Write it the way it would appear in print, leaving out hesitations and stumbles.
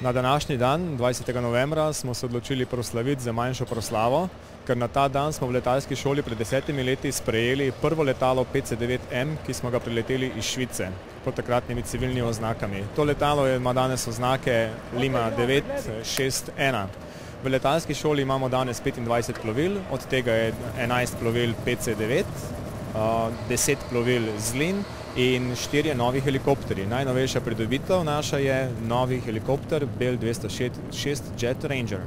Na današnji dan, 20. novembra, smo se odločili proslaviti za manjšo proslavo, ker na ta dan smo v letalski šoli pred 10 leti sprejeli prvo letalo PC-9M, ki smo ga prileteli iz Švice pod takratnimi civilnimi oznakami. To letalo ima danes oznake Lima 961. V letalski šoli imamo danes 25 plovil, od tega je 11 plovil PC-9, 10 plovil Zlin in 4 novi helikopterji. Najnovejša pridobitev naša je novi helikopter Bell 206 Jet Ranger.